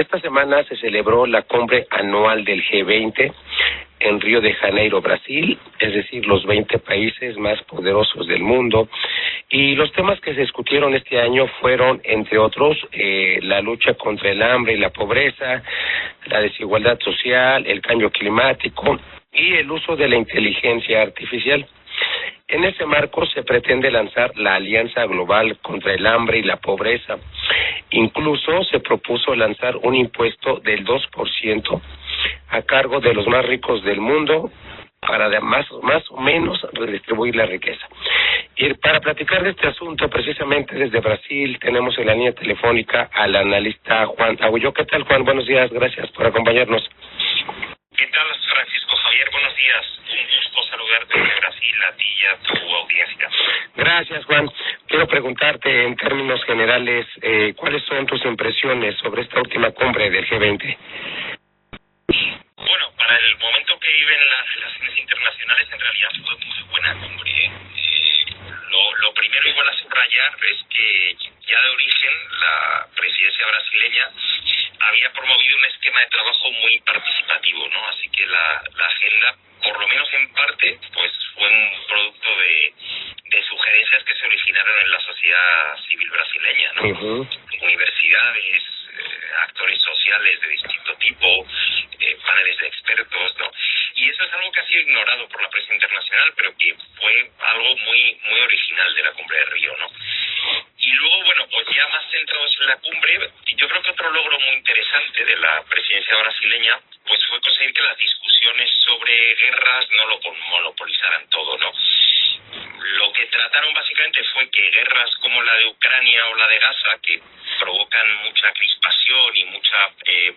esta semana se celebró la cumbre anual del G20 en Río de Janeiro, Brasil, es decir, los 20 países más poderosos del mundo. Y los temas que se discutieron este año fueron, entre otros, la lucha contra el hambre y la pobreza, la desigualdad social, el cambio climático y el uso de la inteligencia artificial. En ese marco se pretende lanzar la Alianza Global contra el Hambre y la Pobreza. Incluso se propuso lanzar un impuesto del 2% a cargo de los más ricos del mundo para más o menos redistribuir la riqueza. Y para platicar de este asunto, precisamente desde Brasil, tenemos en la línea telefónica al analista Juan Agullo. ¿Qué tal, Juan? Buenos días, gracias por acompañarnos. ¿Qué tal, Francisco Javier? Buenos días. Un gusto saludarte desde Brasil, a ti y a tu audiencia. Gracias, Juan. Quiero preguntarte en términos generales, ¿cuáles son tus impresiones sobre esta última cumbre del G20? Bueno, para el momento que viven las relaciones internacionales, en realidad fue muy buena cumbre. Lo primero igual a subrayar es que ya de origen la presidencia brasileña había promovido un esquema de trabajo muy participativo, ¿no? Así que la agenda, por lo menos en parte, pues fue un producto de sugerencias que se originaron en la sociedad civil brasileña, ¿no? Uh-huh. Universidades, actores sociales de distinto tipo, paneles de expertos, ¿no? Y eso es algo que ha sido ignorado por la prensa internacional, pero que fue algo muy original de la cumbre de Río, ¿no? Y luego, bueno, pues ya más centrados en la cumbre, yo creo que otro logro muy interesante de la presidencia brasileña, pues fue conseguir que las discusiones sobre guerras no lo monopolizaran todo, ¿no? Lo que trataron básicamente fue que guerras como la de Ucrania o la de Gaza, que provocan mucha crispación y mucha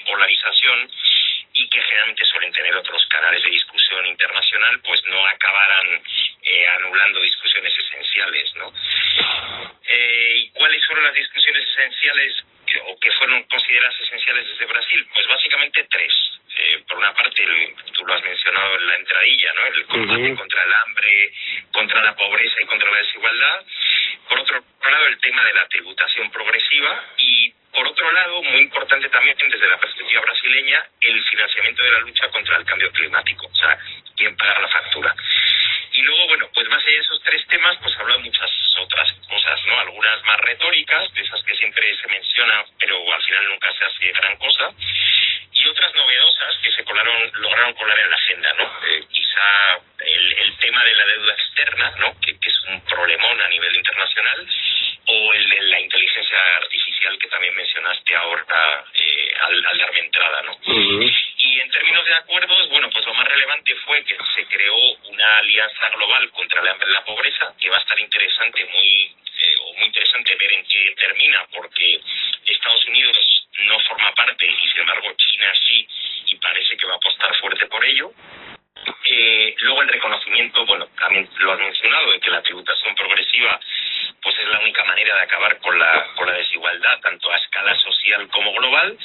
polarización, y que generalmente suelen tener otros canales de discusión internacional, pues no acabaran anulando discusiones esenciales, ¿no? ¿Y cuáles fueron las discusiones esenciales o que fueron consideradas esenciales desde Brasil? Pues básicamente tres. Por una parte, tú lo has mencionado en la entradilla, ¿no? El combate contra el hambre, contra la pobreza y contra la desigualdad. Por otro lado, el tema de la tributación progresiva y, por otro lado, muy importante también desde la perspectiva brasileña, el financiamiento de la lucha contra el cambio climático, o sea, quién paga la factura. Y luego, bueno, pues más allá de esos tres temas, pues habló de muchas otras cosas, ¿no? Algunas más retóricas, de esas que siempre se menciona, pero al final nunca se hace gran cosa, y otras novedosas que lograron colar en la agenda, ¿no? Quizá el tema de la deuda externa, ¿no? Que es un problemón a nivel internacional, o el de la inteligencia artificial que también mencionaste ahora al darme entrada, ¿no? Uh-huh. Y en términos de acuerdos, bueno, pues lo más relevante fue que se creó una alianza global contra el hambre y la pobreza, que va a estar interesante, muy interesante ver en qué termina, porque Estados Unidos no forma parte y sin embargo China sí, y parece que va a apostar fuerte por ello. Luego el reconocimiento, bueno, también lo has mencionado, de que la tributación progresiva pues es la única manera de acabar con la desigualdad, tanto a escala social como global.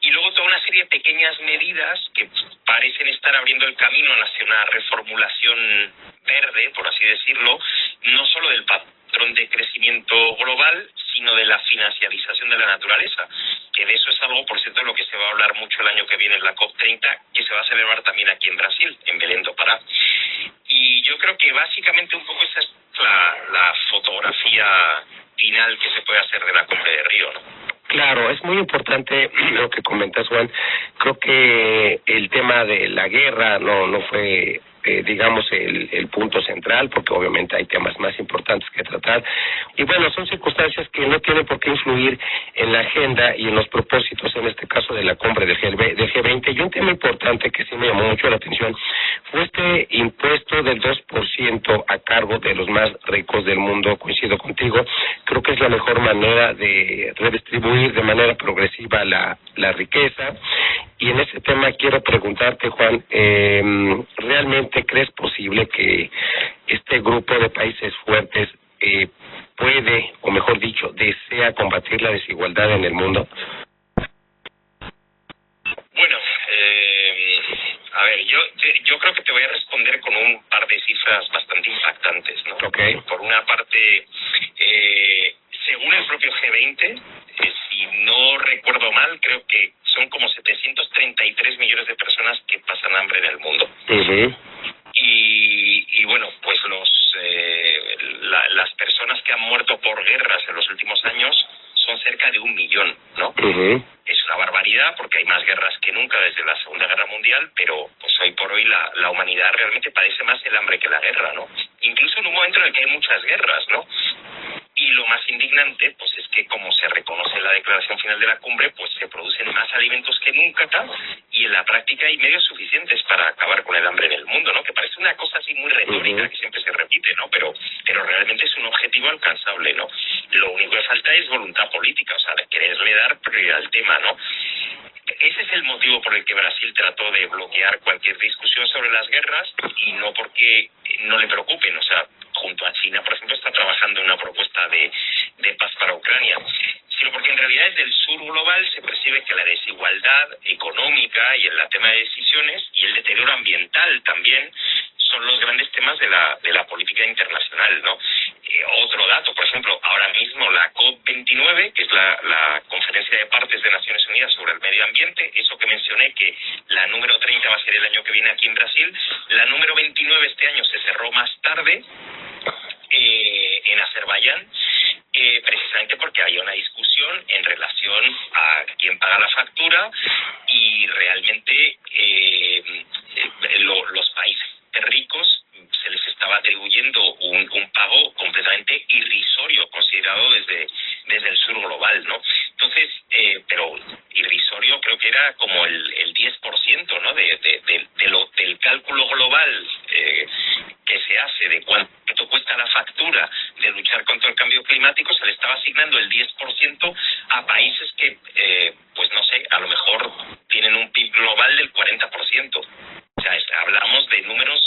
Y luego toda una serie de pequeñas medidas que parecen estar abriendo el camino hacia una reformulación verde, por así decirlo, no solo del patrón de crecimiento global, sino de la financiarización de la naturaleza, que de eso es algo, por cierto, de lo que se va a hablar mucho el año que viene en la COP30, que se va a celebrar también aquí en Brasil, en Belém do Pará. Y yo creo que básicamente un poco esa es la fotografía final que se puede hacer de la cumbre de Río, ¿no? Claro, es muy importante lo que comentas, Juan. Creo que el tema de la guerra no fue, digamos, el punto central, porque obviamente hay temas más importantes que tratar. Y bueno, son circunstancias que no tienen por qué influir en la agenda y en los propósitos, en este caso de la cumbre del G20. Y un tema importante que sí me llamó mucho la atención fue este impuesto del 2% a cargo de los más ricos del mundo. Coincido contigo, creo que es la mejor manera de redistribuir de manera progresiva la riqueza. Y en ese tema quiero preguntarte, Juan, ¿realmente crees posible que este grupo de países fuertes puede, o mejor dicho, desea combatir la desigualdad en el mundo? Bueno, a ver, yo creo que te voy a responder con un par de cifras bastante impactantes, ¿no? Okay. Por una parte, según el propio G20, si no recuerdo mal, creo que son como 733 millones de personas que pasan hambre en el mundo. Y bueno, pues las personas que han muerto por guerras en los últimos años son cerca de 1 millón, ¿no? Es una barbaridad porque hay más guerras que nunca desde la Segunda Guerra Mundial, pero pues hoy por hoy la humanidad realmente padece más el hambre que la guerra, ¿no? Incluso en un momento en el que hay muchas guerras, ¿no? Y lo más indignante, pues es que como se reconoce en la declaración final de la cumbre, pues se producen más alimentos que nunca, y en la práctica hay medios suficientes para acabar con el hambre en el mundo, ¿no? Que parece una cosa así muy retórica, que siempre se repite, ¿no? Pero realmente es un objetivo alcanzable, ¿no? Lo único que falta es voluntad política, o sea, de quererle dar prioridad al tema, ¿no? Ese es el motivo por el que Brasil trató de bloquear cualquier discusión sobre las guerras, y no porque no le preocupen, o sea, junto a China, por ejemplo, está trabajando en una propuesta de paz para Ucrania, sino porque en realidad desde el sur global se percibe que la desigualdad económica y en la toma de decisiones y el deterioro ambiental también son los grandes temas de la política internacional, ¿no? Otro dato, por ejemplo, ahora mismo la COP29, que es la conferencia de partes de Naciones Unidas sobre el medio ambiente, eso que mencioné, que la número 30 va a ser el año que viene aquí en Brasil, la número 29 este año se cerró más tarde en Azerbaiyán, precisamente porque había una discusión en relación a quién paga la factura, y realmente los países ricos se les estaba atribuyendo un pago completamente irrisorio, considerado desde el sur global, ¿no? Entonces, pero irrisorio creo que era como el 10%, ¿no? Del cálculo global que se hace de cuánto cuesta la factura de luchar contra el cambio climático, se le estaba asignando el 10% a países que, pues no sé, a lo mejor tienen un PIB global del 40%. O sea, hablamos de números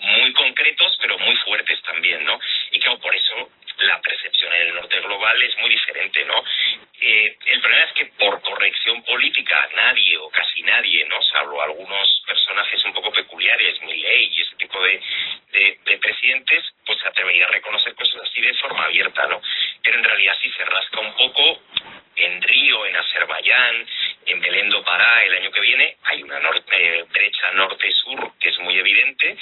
muy concretos, pero muy fuertes también, ¿no? Y claro, por eso la percepción en el norte global es muy diferente, ¿no? El problema es que por corrección política nadie o casi nadie, ¿no? Salvo algunos personajes un poco peculiares, Milei y ese tipo de presidentes, pues se atrevería a reconocer cosas así de forma abierta, ¿no? Pero en realidad si se rasca un poco, en Río, en Azerbaiyán, en Belén do Pará el año que viene, hay una brecha norte-sur que es muy evidente,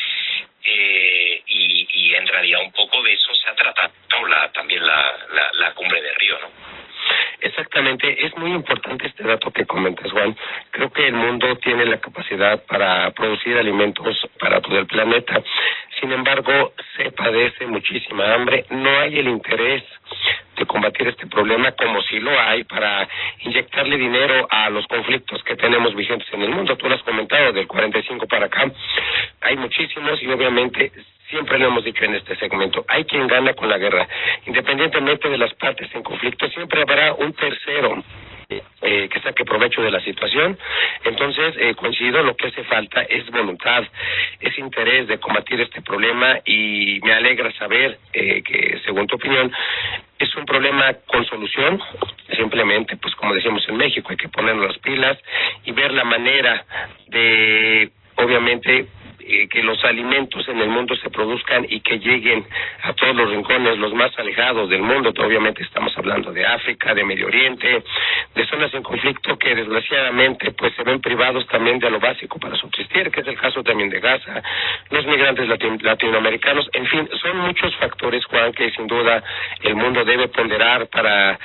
y en realidad un poco de eso se ha tratado también la cumbre de Río, ¿no? Exactamente, es muy importante este dato que comentas, Juan. Creo que el mundo tiene la capacidad para producir alimentos para todo el planeta. Sin embargo, se padece muchísima hambre. No hay el interés de combatir este problema como si lo hay para inyectarle dinero a los conflictos que tenemos vigentes en el mundo. Tú lo has comentado, del 45 para acá. Hay muchísimos y obviamente siempre lo hemos dicho en este segmento, hay quien gana con la guerra. Independientemente de las partes en conflicto, siempre habrá un tercero que saque provecho de la situación. Entonces, coincido, lo que hace falta es voluntad, es interés de combatir este problema, y me alegra saber que, según tu opinión, es un problema con solución. Simplemente, pues como decimos en México, hay que ponernos las pilas y ver la manera de, obviamente, que los alimentos en el mundo se produzcan y que lleguen a todos los rincones, los más alejados del mundo. Obviamente estamos hablando de África, de Medio Oriente, de zonas en conflicto que desgraciadamente pues se ven privados también de lo básico para subsistir, que es el caso también de Gaza, los migrantes latinoamericanos. En fin, son muchos factores, Juan, que sin duda el mundo debe ponderar para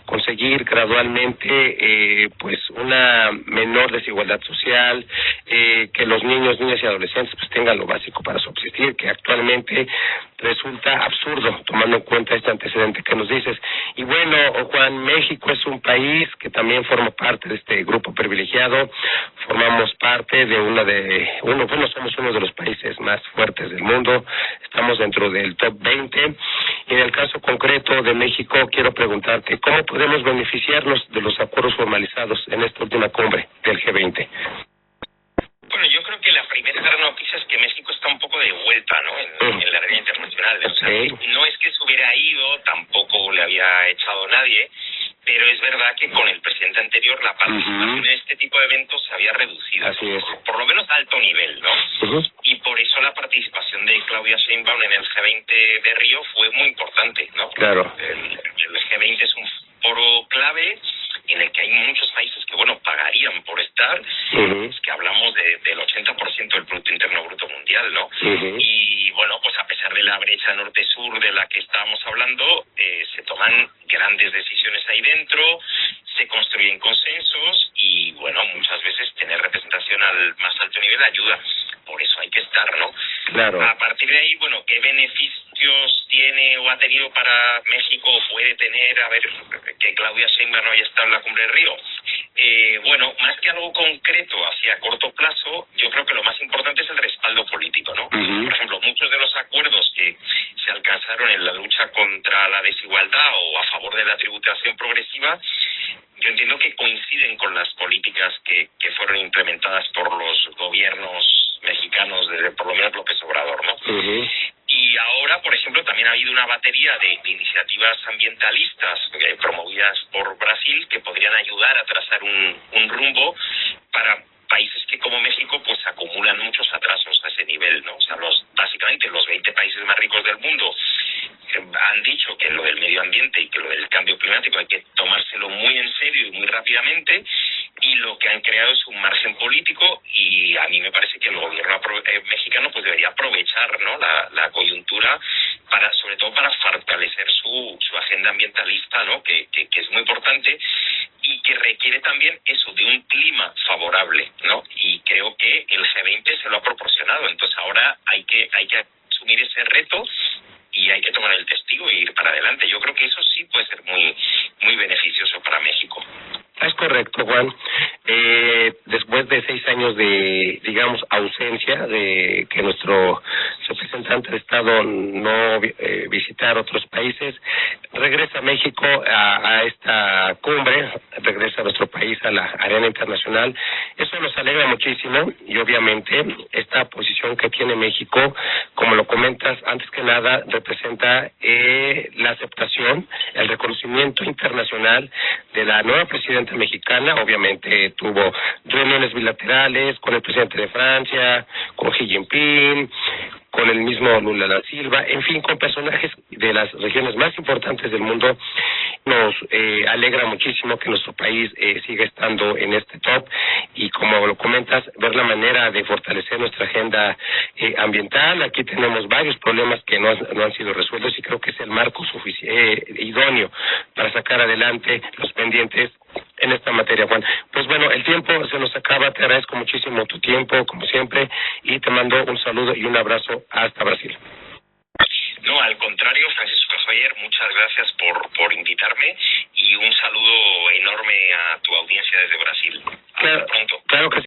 conseguir gradualmente pues una menor desigualdad social, que los niños, niñas y adolescentes pues tengan lo básico para subsistir, que actualmente resulta absurdo tomando en cuenta este antecedente que nos dices. Y bueno, Juan, México es un país que también forma parte de este grupo privilegiado. Formamos parte de somos uno de los países más fuertes del mundo, estamos dentro del top 20, y en el caso concreto de México quiero preguntarte, ¿cómo podemos beneficiarnos de los acuerdos formalizados en esta última cumbre del G20? Bueno, yo creo que la primera gran noticia es que México está un poco de vuelta, ¿no? En la arena internacional. O sea, no es que se hubiera ido, tampoco le había echado nadie, pero es verdad que con el presidente anterior la participación en este tipo de eventos se había reducido. Así es. Por lo menos a alto nivel, ¿no? Y por eso la participación de Claudia Sheinbaum en el G20 de Río fue muy importante, ¿no? Claro. El G20 es un foro clave en el que hay muchos del 80% del Producto Interno Bruto Mundial, ¿no? Uh-huh. Y bueno, pues a pesar de la brecha norte-sur de la que estábamos hablando, se toman grandes decisiones ahí dentro, se construyen consensos y bueno, muchas veces tener representación al más alto nivel ayuda. Por eso hay que estar, ¿no? Claro. A partir de ahí, bueno, ¿qué beneficios tiene o ha tenido para México o puede tener, a ver, que Claudia Sheinbaum no haya estado en la Cumbre de Río? Bueno, más que algo concreto hacia corto plazo, yo creo que lo más importante es el respaldo político, ¿no? Uh-huh. Por ejemplo, muchos de los acuerdos que se alcanzaron en la lucha contra la desigualdad o a favor de la tributación progresiva, yo entiendo que coinciden con las políticas que fueron implementadas por los gobiernos mexicanos, desde por lo menos López Obrador, ¿no? Uh-huh. Y ahora, por ejemplo, también ha habido una batería de iniciativas ambientalistas promovidas por Brasil que podrían ayudar a trazar un rumbo para países que como México pues acumulan muchos atrasos a ese nivel, ¿no? O sea, básicamente los 20 países más ricos del mundo han dicho que lo del medio ambiente y que lo del cambio climático hay que tomárselo muy en serio y muy rápidamente, y lo que han creado es un margen político, y a mí me parece que el gobierno mexicano pues debería aprovechar, ¿no?, la coyuntura para, sobre todo para fortalecer su agenda ambientalista, ¿no?, que es muy importante y que requiere también eso de un clima favorable, ¿no? Y creo que el G20 se lo ha proporcionado. Entonces ahora hay que asumir ese reto y hay que tomar el testigo e ir para adelante. Yo creo que eso sí puede ser muy muy beneficioso para México. Es correcto, Juan. Después de 6 años de, digamos, ausencia, de que nuestro representante de Estado no visitara otros países, regresa a México a esta cumbre, regresa a nuestro país a la arena internacional. Eso nos alegra muchísimo y obviamente esta posición que tiene México, como lo comentas, antes que nada representa la aceptación, el reconocimiento internacional de la nueva presidenta mexicana. Obviamente tuvo reuniones bilaterales con el presidente de Francia, con Xi Jinping, con el mismo Lula da Silva, en fin, con personajes de las regiones más importantes del mundo. Nos alegra muchísimo que nuestro país siga estando en este top y, como lo comentas, ver la manera de fortalecer nuestra agenda ambiental. Aquí tenemos varios problemas que no han sido resueltos y creo que es el marco idóneo para sacar adelante los pendientes en esta materia, Juan. Pues bueno, el tiempo se nos acaba. Te agradezco muchísimo tu tiempo, como siempre, y te mando un saludo y un abrazo hasta Brasil. No, al contrario, Francisco Javier, muchas gracias por invitarme y un saludo enorme a tu audiencia desde Brasil. Hasta pronto. Claro que sí.